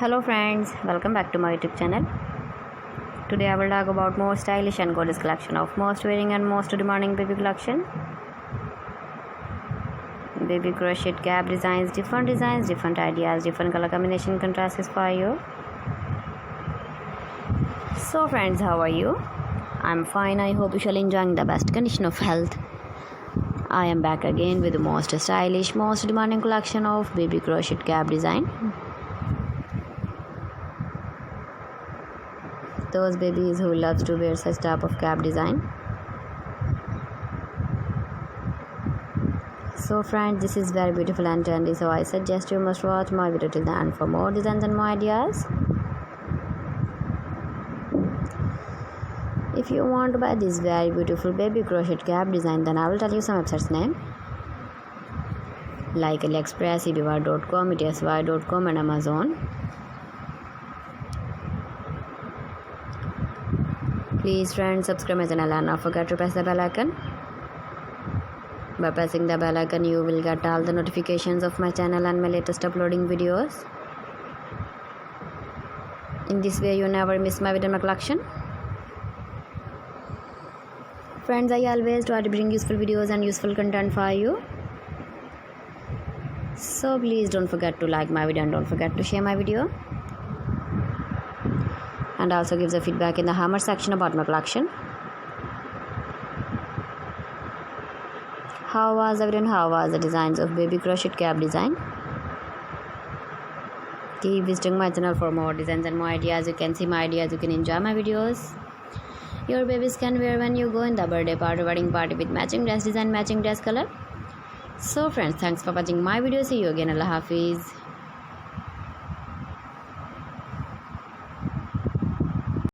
Hello friends, welcome back to my YouTube channel. Today I will talk about more stylish and gorgeous collection of most wearing and most demanding baby collection. Baby crochet cap designs, different ideas, different color combination contrasts for you. So friends, how are you? I'm fine. I hope you shall enjoying the best condition of health. I am back again with the most stylish, most demanding collection of baby crochet cap design. Those babies who loves to wear such type of cap design. So friends, this is very beautiful and trendy, so I suggest you must watch my video till the end for more designs and more ideas. If you want to buy this very beautiful baby crochet cap design, then I will tell you some websites name like AliExpress, eBay.com, ETSY.com and Amazon. Please friends, subscribe my channel and not forget to press the bell icon. By pressing the bell icon, you will get all the notifications of my channel and my latest uploading videos. In this way, you never miss my video in my collection. Friends, I always try to bring useful videos and useful content for you. So please don't forget to like my video and don't forget to share my video. And also give the feedback in the hammer section about my collection. How was the video and how was the designs of baby crochet cap design? Keep visiting my channel for more designs and more ideas. You can see my ideas, you can enjoy my videos. Your babies can wear when you go in the birthday party, wedding party with matching dress design, matching dress color. So friends, thanks for watching my video. See you again. Allah Hafiz.